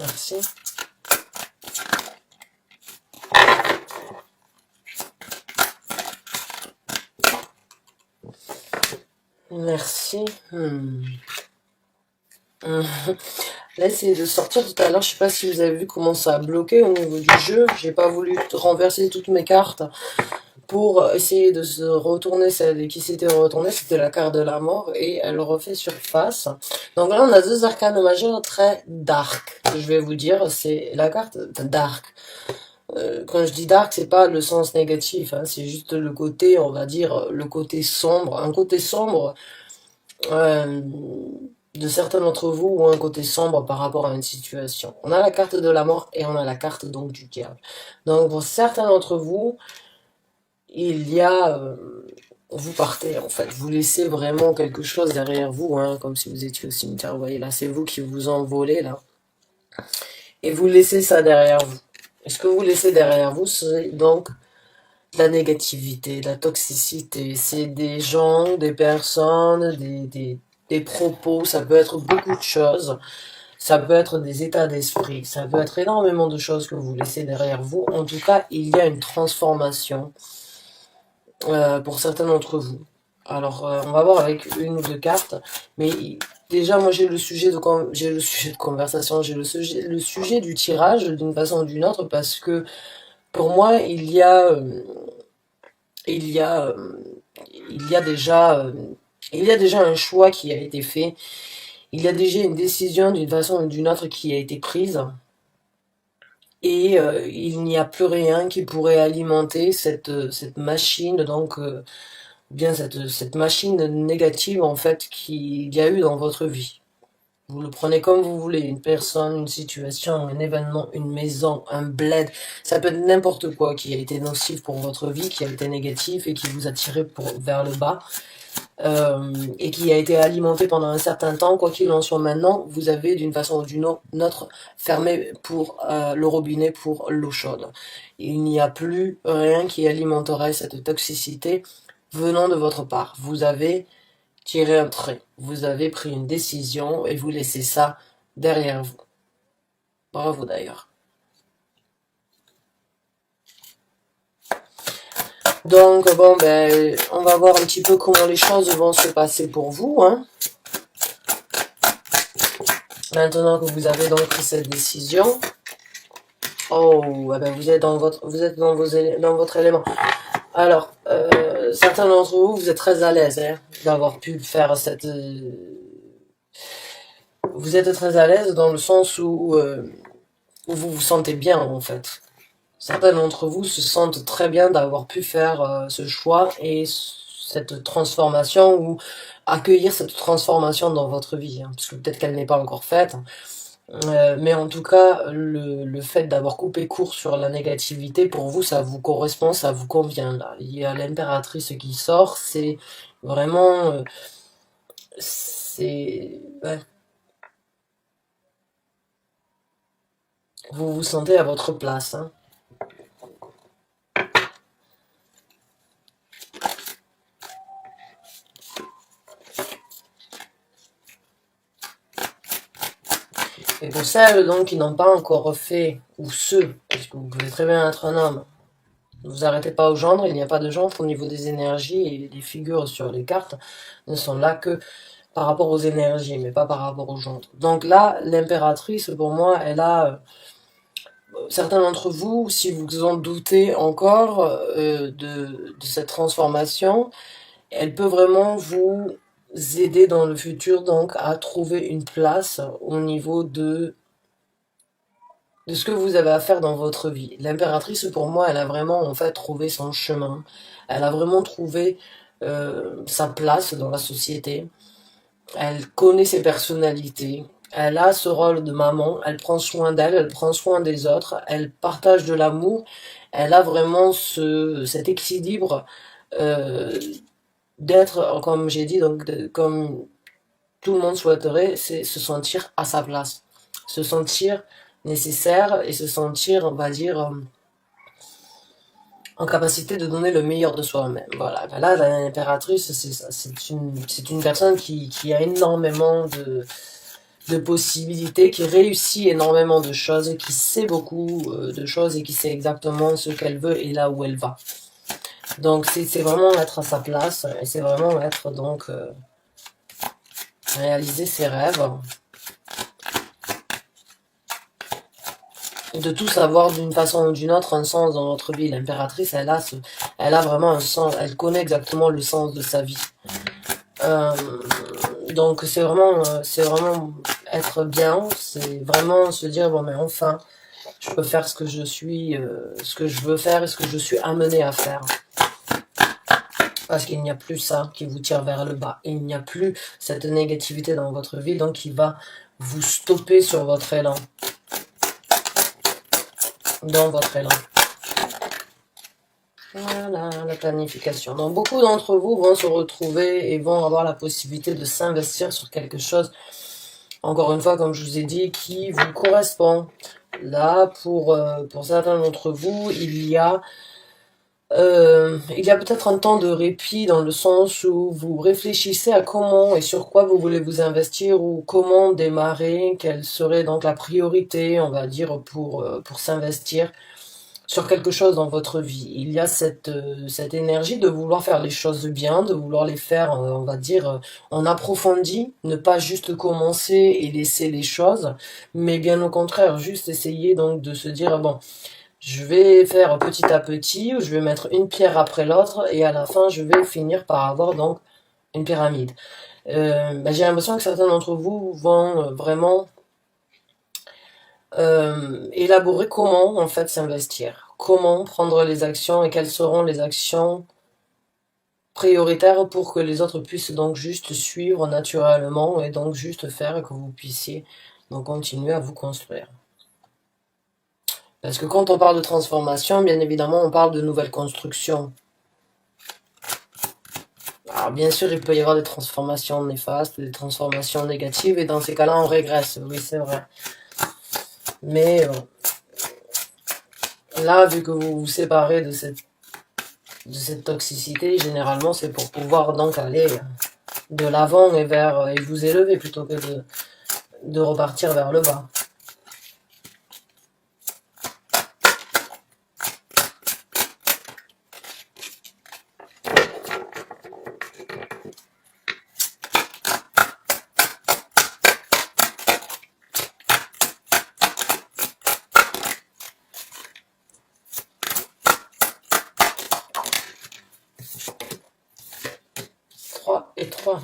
Merci. Merci. Là, essayé de sortir tout à l'heure. Je sais pas si vous avez vu comment ça a bloqué au niveau du jeu. J'ai pas voulu renverser toutes mes cartes pour essayer de se retourner. Celle qui s'était retournée, c'était la carte de la mort et elle refait surface. Donc là, on a deux arcanes majeures très dark. Je vais vous dire, c'est la carte dark. Quand je dis dark, c'est pas le sens négatif, hein, c'est juste le côté, on va dire, le côté sombre. Un côté sombre euh, de certains d'entre vous ou un côté sombre par rapport à une situation. On a la carte de la mort et on a la carte donc du diable. Donc pour certains d'entre vous, il y a... vous partez en fait, vous laissez vraiment quelque chose derrière vous, hein, comme si vous étiez au cimetière. Vous voyez là, c'est vous qui vous envolez là. Et vous laissez ça derrière vous. Et ce que vous laissez derrière vous, c'est donc de la négativité, de la toxicité. C'est des gens, des personnes, des propos, ça peut être beaucoup de choses. Ça peut être des états d'esprit, ça peut être énormément de choses que vous laissez derrière vous. En tout cas, il y a une transformation pour certains d'entre vous. Alors, on va voir avec une ou deux cartes, mais déjà, moi, j'ai le sujet de conversation, j'ai le sujet du tirage d'une façon ou d'une autre, parce que pour moi, il y a, il y a déjà, il y a déjà un choix qui a été fait. Il y a déjà une décision d'une façon ou d'une autre qui a été prise. Et il n'y a plus rien qui pourrait alimenter cette machine, donc bien cette machine négative en fait qu'il y a eu dans votre vie. Vous le prenez comme vous voulez, une personne, une situation, un événement, une maison, un bled, ça peut être n'importe quoi qui a été nocif pour votre vie, qui a été négatif et qui vous a tiré vers le bas. Et qui a été alimenté pendant un certain temps, quoi qu'il en soit maintenant, vous avez d'une façon ou d'une autre fermé pour le robinet pour l'eau chaude. Il n'y a plus rien qui alimenterait cette toxicité venant de votre part. Vous avez tiré un trait, vous avez pris une décision et vous laissez ça derrière vous. Bravo d'ailleurs. Donc bon ben on va voir un petit peu comment les choses vont se passer pour vous, hein. Maintenant que vous avez donc pris cette décision, oh, eh ben vous êtes dans dans votre élément. Alors, certains d'entre vous, vous êtes très à l'aise hein, d'avoir pu faire vous êtes très à l'aise dans le sens où vous vous sentez bien en fait. Certains d'entre vous se sentent très bien d'avoir pu faire ce choix et cette transformation ou accueillir cette transformation dans votre vie, hein, parce que peut-être qu'elle n'est pas encore faite. Mais en tout cas, le fait d'avoir coupé court sur la négativité, pour vous, ça vous correspond, ça vous convient. Là. Il y a l'impératrice qui sort, c'est vraiment... c'est... Ouais. Vous vous sentez à votre place. Hein. Et pour celles donc qui n'ont pas encore fait, ou ceux, parce que vous pouvez très bien être un homme, ne vous arrêtez pas au gendre, il n'y a pas de genre au niveau des énergies et les figures sur les cartes ne sont là que par rapport aux énergies, mais pas par rapport au genre. Donc là, l'impératrice, pour moi, elle a... certains d'entre vous, si vous en doutez encore de cette transformation, elle peut vraiment vous aider dans le futur donc à trouver une place au niveau de ce que vous avez à faire dans votre vie. L'impératrice, pour moi, elle a vraiment en fait trouvé son chemin. Elle a vraiment trouvé sa place dans la société. Elle connaît ses personnalités. Elle a ce rôle de maman. Elle prend soin d'elle, elle prend soin des autres. Elle partage de l'amour. Elle a vraiment cet équilibre euh, d'être, comme j'ai dit, donc comme tout le monde souhaiterait, c'est se sentir à sa place. Se sentir nécessaire et se sentir, on va dire, en capacité de donner le meilleur de soi-même. Voilà. Ben là, l'impératrice, c'est une personne qui a énormément de possibilités, qui réussit énormément de choses, qui sait beaucoup de choses et qui sait exactement ce qu'elle veut et là où elle va. Donc c'est vraiment être à sa place et c'est vraiment être donc réaliser ses rêves, de tout savoir d'une façon ou d'une autre, un sens dans votre vie. L'impératrice, elle a vraiment un sens, elle connaît exactement le sens de sa vie. Donc c'est vraiment être bien, c'est vraiment se dire bon mais enfin je peux faire ce que je suis, ce que je veux faire et ce que je suis amené à faire. Parce qu'il n'y a plus ça qui vous tire vers le bas. Il n'y a plus cette négativité dans votre vie, donc qui va vous stopper sur votre élan. Dans votre élan. Voilà, la planification. Donc beaucoup d'entre vous vont se retrouver et vont avoir la possibilité de s'investir sur quelque chose, encore une fois, comme je vous ai dit, qui vous correspond. Là, pour certains d'entre vous, il y a peut-être un temps de répit dans le sens où vous réfléchissez à comment et sur quoi vous voulez vous investir ou comment démarrer, quelle serait donc la priorité, on va dire, pour s'investir sur quelque chose dans votre vie. Il y a cette énergie de vouloir faire les choses bien, de vouloir les faire, on va dire, en approfondi, ne pas juste commencer et laisser les choses, mais bien au contraire, juste essayer donc de se dire, bon, je vais faire petit à petit, ou je vais mettre une pierre après l'autre, et à la fin, je vais finir par avoir donc une pyramide. J'ai l'impression que certains d'entre vous vont vraiment élaborer comment en fait s'investir, comment prendre les actions et quelles seront les actions prioritaires pour que les autres puissent donc juste suivre naturellement et donc juste faire et que vous puissiez donc continuer à vous construire. Parce que quand on parle de transformation, bien évidemment, on parle de nouvelles constructions. Alors bien sûr, il peut y avoir des transformations néfastes, des transformations négatives, et dans ces cas-là, on régresse, oui c'est vrai. Mais là, vu que vous vous séparez de cette toxicité, généralement, c'est pour pouvoir donc aller de l'avant et vous élever plutôt que de repartir vers le bas. Et 3.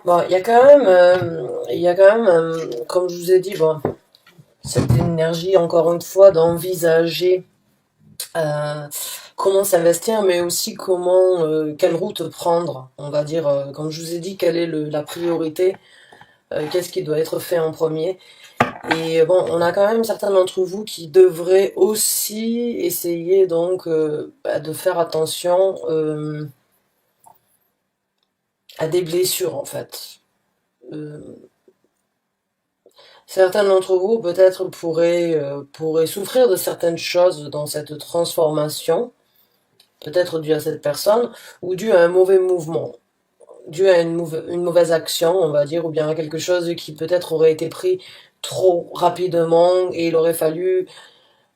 Bon, il y a quand même, comme je vous ai dit, bon, cette énergie, encore une fois, d'envisager comment s'investir, mais aussi quelle route prendre, on va dire, comme je vous ai dit, quelle est la priorité, qu'est-ce qui doit être fait en premier. Et bon, on a quand même certains d'entre vous qui devraient aussi essayer donc de faire attention à des blessures en fait. Certains d'entre vous peut-être pourraient souffrir de certaines choses dans cette transformation, peut-être dû à cette personne, ou dû à un mauvais mouvement, dû à une mauvaise action, on va dire, ou bien à quelque chose qui peut-être aurait été pris trop rapidement et il aurait fallu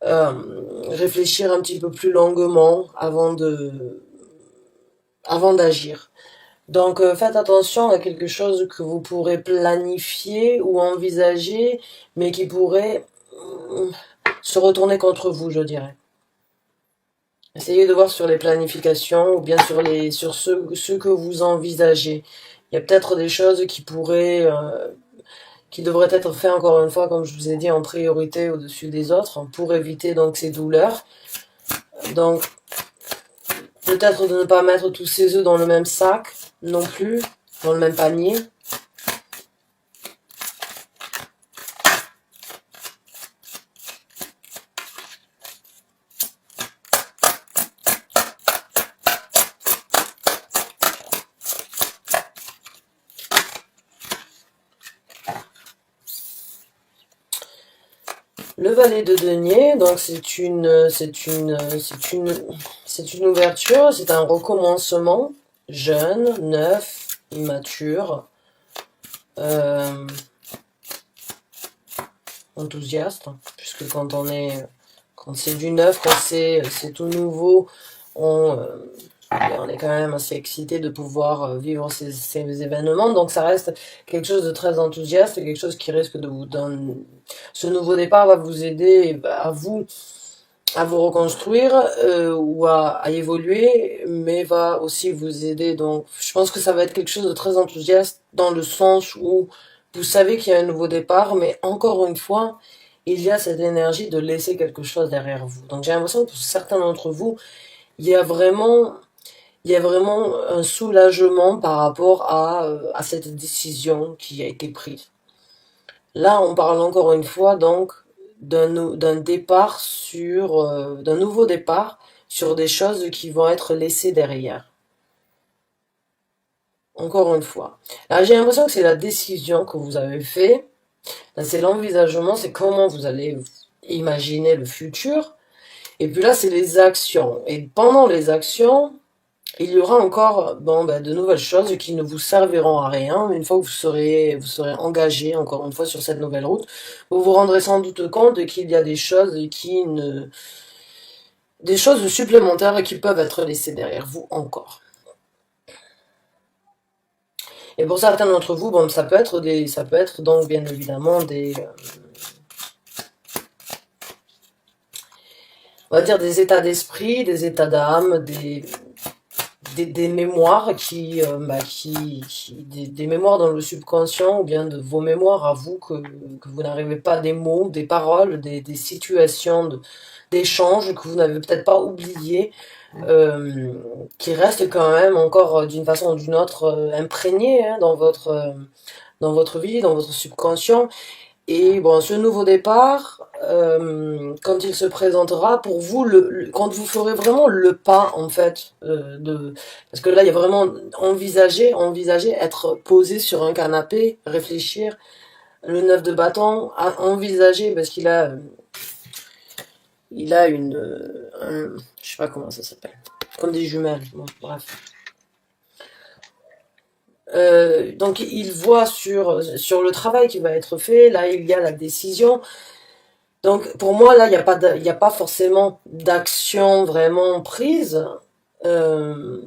réfléchir un petit peu plus longuement avant d'agir. Donc faites attention à quelque chose que vous pourrez planifier ou envisager, mais qui pourrait se retourner contre vous, je dirais. Essayez de voir sur les planifications ou bien sur ce que vous envisagez. Il y a peut-être des choses qui devraient être faites encore une fois, comme je vous ai dit, en priorité au-dessus des autres, pour éviter donc ces douleurs. Donc peut-être de ne pas mettre tous ses œufs dans le même sac non plus, dans le même panier. Le valet de denier, donc c'est c'est une ouverture, c'est un recommencement, jeune, neuf, immature, euh, enthousiaste, puisque quand c'est du neuf, quand c'est tout nouveau, on, euh, on est quand même assez excité de pouvoir vivre ces événements, donc ça reste quelque chose de très enthousiaste, quelque chose qui risque de vous donner... Ce nouveau départ va vous aider à vous reconstruire ou à évoluer, mais va aussi vous aider. Donc, je pense que ça va être quelque chose de très enthousiaste dans le sens où vous savez qu'il y a un nouveau départ, mais encore une fois, il y a cette énergie de laisser quelque chose derrière vous. Donc, j'ai l'impression que pour certains d'entre vous, il y a vraiment, il y a vraiment un soulagement par rapport à cette décision qui a été prise. Là, on parle encore une fois donc d'un départ d'un nouveau départ sur des choses qui vont être laissées derrière. Encore une fois. Là, j'ai l'impression que c'est la décision que vous avez fait. Là, c'est l'envisagement, c'est comment vous allez imaginer le futur. Et puis là, c'est les actions. Et pendant les actions, il y aura encore de nouvelles choses qui ne vous serviront à rien. Une fois que vous serez engagé, encore une fois, sur cette nouvelle route, vous vous rendrez sans doute compte qu'il y a des choses supplémentaires qui peuvent être laissées derrière vous encore. Et pour certains d'entre vous, ça peut être donc bien évidemment on va dire des états d'esprit, des états d'âme, des mémoires des mémoires dans le subconscient ou bien de vos mémoires à vous que vous n'arrivez pas, des mots, des paroles, des situations d'échanges que vous n'avez peut-être pas oubliées, qui restent quand même encore d'une façon ou d'une autre imprégnées hein, dans votre vie, dans votre subconscient. Et bon, ce nouveau départ, quand il se présentera, pour vous, quand vous ferez vraiment le pas, en fait, parce que là, il y a vraiment envisager être posé sur un canapé, réfléchir, le 9 de bâton, à envisager, parce il a je sais pas comment ça s'appelle, comme des jumelles, bon, bref. Donc il voit sur le travail qui va être fait, là il y a la décision. Donc pour moi là il y a pas forcément d'action vraiment prise, euh,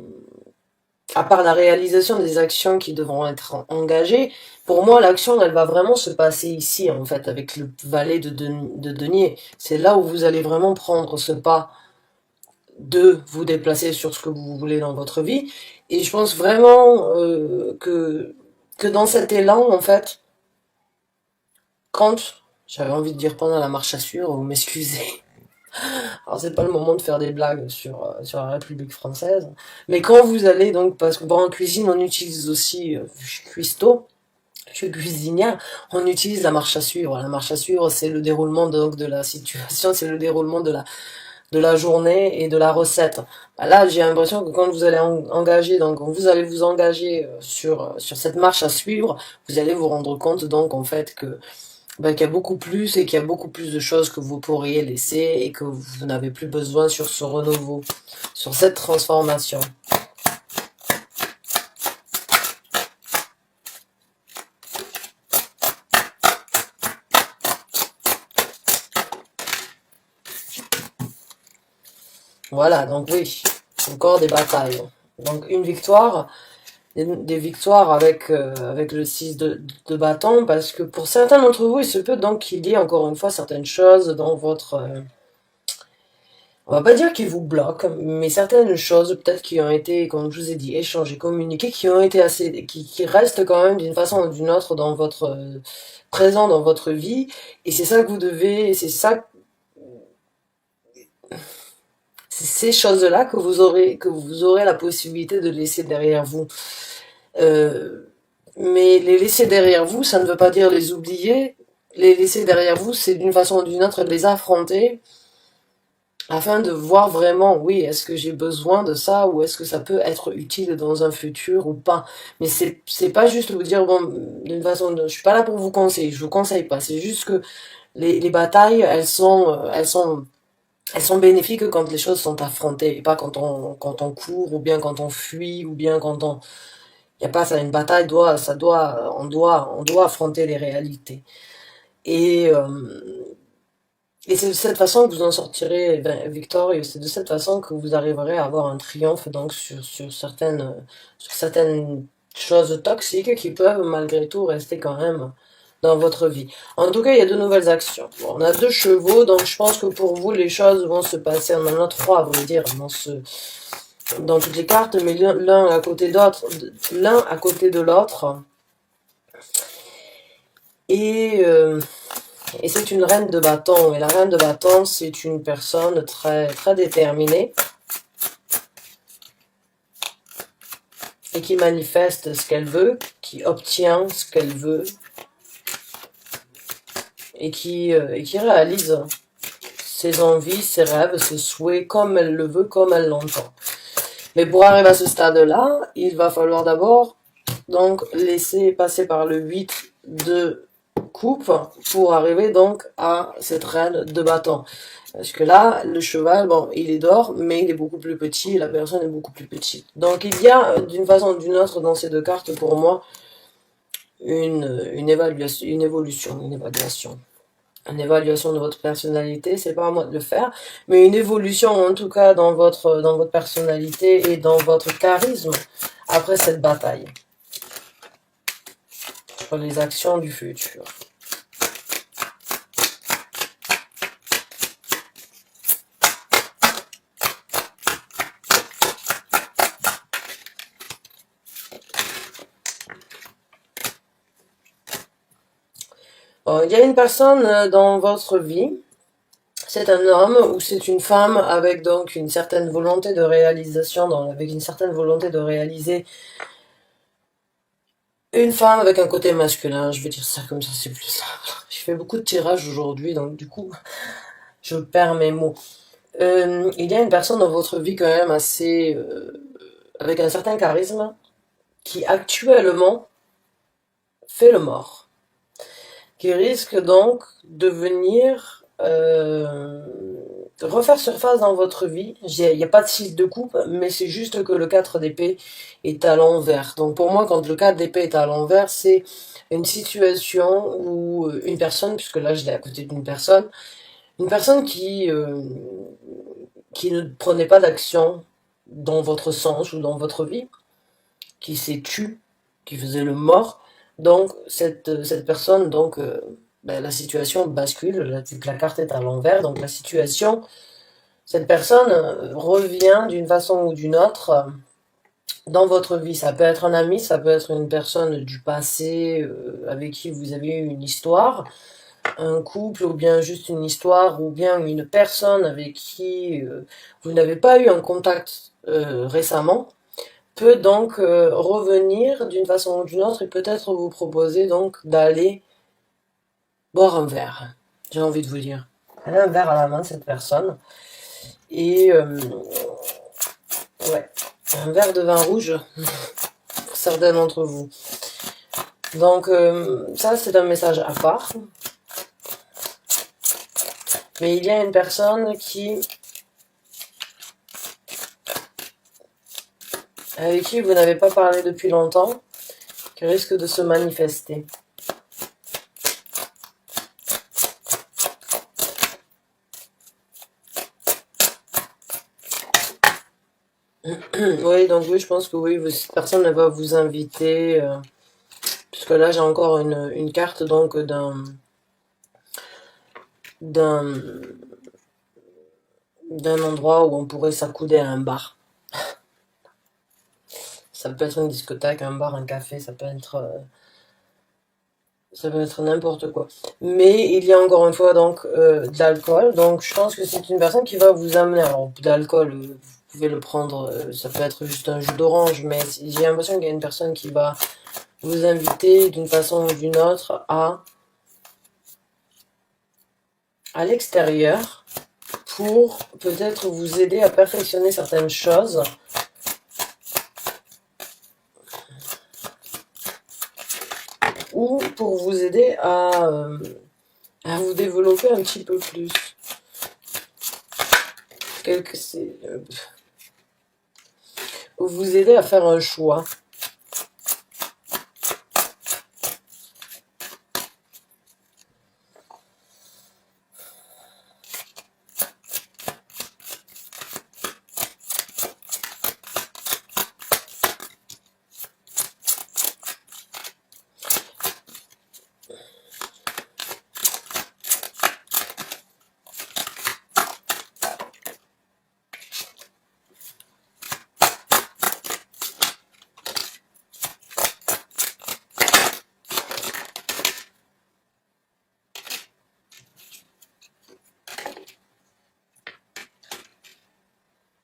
à part la réalisation des actions qui devront être engagées. Pour moi l'action elle va vraiment se passer ici en fait avec le valet de denier. C'est là où vous allez vraiment prendre ce pas de vous déplacer sur ce que vous voulez dans votre vie. Et je pense vraiment que dans cet élan, en fait, quand, j'avais envie de dire pendant la marche à suivre, vous m'excusez. Alors c'est pas le moment de faire des blagues sur la République française. Mais quand vous allez donc, parce que bon, en cuisine on utilise aussi, je suis cuistot, je suis cuisinière, on utilise la marche à suivre. La marche à suivre, c'est le déroulement donc de la situation, c'est le déroulement de la journée et de la recette. Bah là, j'ai l'impression que quand vous allez engager, donc quand vous allez vous engager sur cette marche à suivre, vous allez vous rendre compte donc en fait que qu'il y a beaucoup plus et qu'il y a beaucoup plus de choses que vous pourriez laisser et que vous n'avez plus besoin sur ce renouveau, sur cette transformation. Voilà, donc oui, encore des batailles. Donc une victoire, des victoires avec le 6 de bâton, parce que pour certains d'entre vous, il se peut donc qu'il y ait encore une fois certaines choses dans votre... on va pas dire qu'ils vous bloquent, mais certaines choses peut-être qui ont été, comme je vous ai dit, échangées, communiquées, qui ont été assez... qui restent quand même d'une façon ou d'une autre dans votre... présent dans votre vie, et c'est ça que vous devez... C'est ces choses-là que vous aurez la possibilité de laisser derrière vous. Euh, mais les laisser derrière vous, ça ne veut pas dire les oublier. Les laisser derrière vous, c'est d'une façon ou d'une autre de les affronter afin de voir vraiment, oui, est-ce que j'ai besoin de ça ou est-ce que ça peut être utile dans un futur ou pas. Mais c'est pas juste vous dire, bon, je suis pas là pour vous conseiller, je vous conseille pas. C'est juste que les batailles, elles sont elles sont bénéfiques quand les choses sont affrontées, et pas quand on court, ou bien quand on fuit, ou bien quand on... Il n'y a pas ça, une bataille, on doit affronter les réalités. Et, et c'est de cette façon que vous en sortirez victorieux, c'est de cette façon que vous arriverez à avoir un triomphe donc sur certaines choses toxiques qui peuvent malgré tout rester quand même dans votre vie. En tout cas, il y a de nouvelles actions. Bon, on a 2 chevaux, donc je pense que pour vous, les choses vont se passer. On en a 3, à vrai dire, dans toutes les cartes, mais l'un à côté d'autre, l'un à côté de l'autre. Et, euh, et c'est une reine de bâton. Et la reine de bâton, c'est une personne très, très déterminée et qui manifeste ce qu'elle veut, qui obtient ce qu'elle veut et qui réalise ses envies, ses rêves, ses souhaits comme elle le veut, comme elle l'entend. Mais pour arriver à ce stade-là, il va falloir d'abord donc laisser passer par le 8 de coupe pour arriver donc à cette reine de bâton. Parce que là, le cheval, bon, il est d'or, mais il est beaucoup plus petit, et la personne est beaucoup plus petite. Donc il y a, d'une façon ou d'une autre, dans ces 2 cartes, pour moi, une évaluation, une évolution, une évaluation. Une évaluation de votre personnalité, c'est pas à moi de le faire, mais une évolution en tout cas dans votre personnalité et dans votre charisme après cette bataille sur les actions du futur. Bon, il y a une personne dans votre vie, c'est un homme ou c'est une femme avec donc une certaine volonté de réalisation, avec une certaine volonté de réaliser. Une femme avec un côté masculin, je vais dire ça comme ça, c'est plus simple. Je fais beaucoup de tirages aujourd'hui, donc du coup, je perds mes mots. Il y a une personne dans votre vie quand même assez... avec un certain charisme, qui actuellement fait le mort. Qui risque donc de venir refaire surface dans votre vie. Il n'y a pas de 6 de coupe, mais c'est juste que le 4 d'épée est à l'envers. Donc pour moi, quand le 4 d'épée est à l'envers, c'est une situation où une personne, puisque là je l'ai à côté d'une personne, une personne qui ne prenait pas d'action dans votre sens ou dans votre vie, qui s'est tue, qui faisait le mort. Donc cette personne, donc la situation bascule, la carte est à l'envers, donc la situation, cette personne revient d'une façon ou d'une autre dans votre vie. Ça peut être un ami, ça peut être une personne du passé avec qui vous avez eu une histoire, un couple, ou bien juste une histoire, ou bien une personne avec qui vous n'avez pas eu un contact récemment, peut donc revenir d'une façon ou d'une autre et peut-être vous proposer donc d'aller boire un verre. J'ai envie de vous dire. Elle a un verre à la main, cette personne. Et ouais, un verre de vin rouge pour certains d'entre vous. Donc ça, c'est un message à part. Mais il y a une personne avec qui vous n'avez pas parlé depuis longtemps, qui risque de se manifester. Oui, donc oui, je pense que oui, cette personne elle va vous inviter, puisque là j'ai encore une carte donc d'un endroit où on pourrait s'accouder à un bar. Ça peut être une discothèque, un bar, un café, ça peut être n'importe quoi. Mais il y a encore une fois donc de l'alcool. Donc je pense que c'est une personne qui va vous amener. Alors d'alcool, vous pouvez le prendre, ça peut être juste un jus d'orange, mais j'ai l'impression qu'il y a une personne qui va vous inviter d'une façon ou d'une autre à l'extérieur pour peut-être vous aider à perfectionner certaines choses. Ou pour vous aider à vous développer un petit peu plus. vous aider à faire un choix.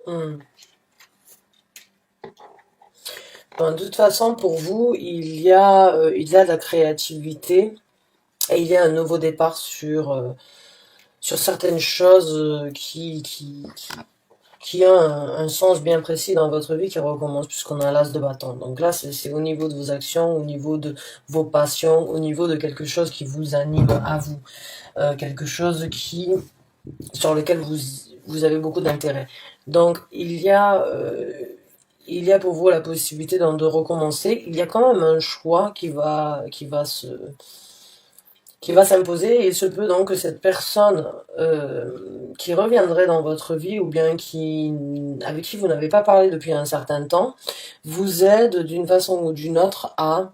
Hmm. Bon, de toute façon, pour vous, il y a de la créativité et il y a un nouveau départ sur certaines choses qui ont un sens bien précis dans votre vie qui recommence puisqu'on a l'as de bâton. Donc là, c'est au niveau de vos actions, au niveau de vos passions, au niveau de quelque chose qui vous anime à vous, quelque chose sur lequel vous avez beaucoup d'intérêt. Donc il y a pour vous la possibilité de recommencer. Il y a quand même un choix qui va s'imposer et il se peut donc que cette personne qui reviendrait dans votre vie ou bien avec qui vous n'avez pas parlé depuis un certain temps vous aide d'une façon ou d'une autre à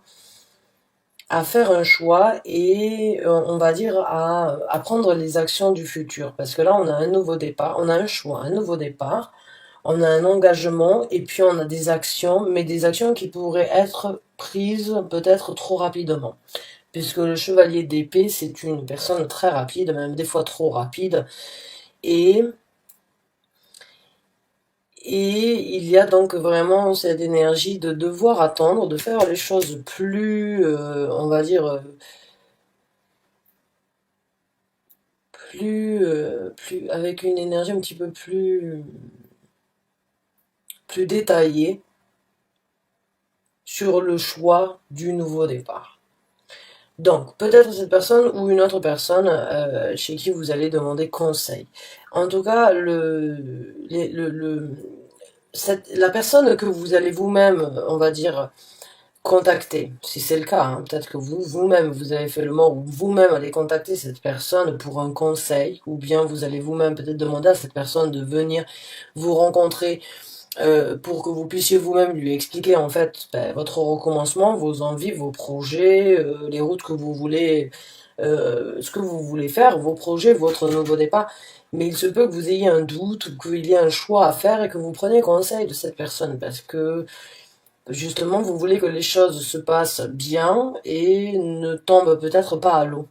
faire un choix et on va dire à prendre les actions du futur. Parce que là, on a un nouveau départ, on a un choix, un nouveau départ, on a un engagement et puis on a des actions, mais des actions qui pourraient être prises peut-être trop rapidement. Puisque le chevalier d'épée, c'est une personne très rapide, même des fois trop rapide. Et, et il y a donc vraiment cette énergie de devoir attendre, de faire les choses plus, on va dire, plus avec une énergie un petit peu plus détaillée sur le choix du nouveau départ. Donc, peut-être cette personne ou une autre personne chez qui vous allez demander conseil. En tout cas, la personne que vous allez vous-même, on va dire, contacter, si c'est le cas, hein, peut-être que vous-même, vous avez fait le mort, ou vous-même allez contacter cette personne pour un conseil, ou bien vous allez vous-même peut-être demander à cette personne de venir vous rencontrer pour que vous puissiez vous-même lui expliquer en fait votre recommencement, vos envies, vos projets, les routes que vous voulez, ce que vous voulez faire, vos projets, votre nouveau départ. Mais il se peut que vous ayez un doute, ou qu'il y ait un choix à faire et que vous preniez conseil de cette personne parce que justement vous voulez que les choses se passent bien et ne tombent peut-être pas à l'eau.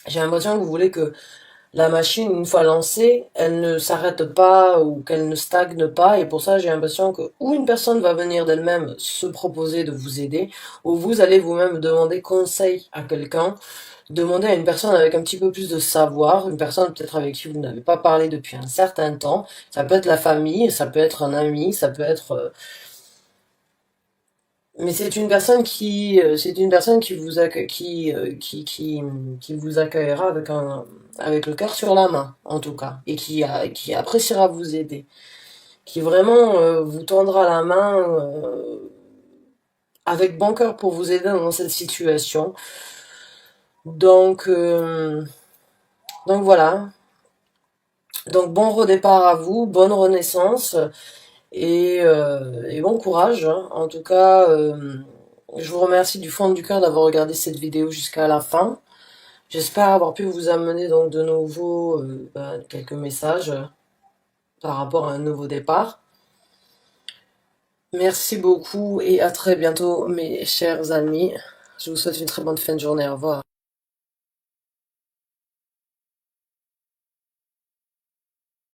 J'ai l'impression que vous voulez que la machine, une fois lancée, elle ne s'arrête pas ou qu'elle ne stagne pas. Et pour ça, j'ai l'impression que ou une personne va venir d'elle-même se proposer de vous aider, ou vous allez vous-même demander conseil à quelqu'un, demander à une personne avec un petit peu plus de savoir, une personne peut-être avec qui vous n'avez pas parlé depuis un certain temps. Ça peut être la famille, ça peut être un ami, ça peut être mais c'est une personne qui vous accueille, qui vous accueillera avec le cœur sur la main, en tout cas, et qui appréciera vous aider, qui vraiment vous tendra la main avec bon cœur pour vous aider dans cette situation. Donc, donc voilà. Donc bon redépart à vous, bonne renaissance et bon courage, hein. En tout cas, je vous remercie du fond du cœur d'avoir regardé cette vidéo jusqu'à la fin. J'espère avoir pu vous amener donc de nouveau quelques messages par rapport à un nouveau départ. Merci beaucoup et à très bientôt mes chers amis. Je vous souhaite une très bonne fin de journée. Au revoir.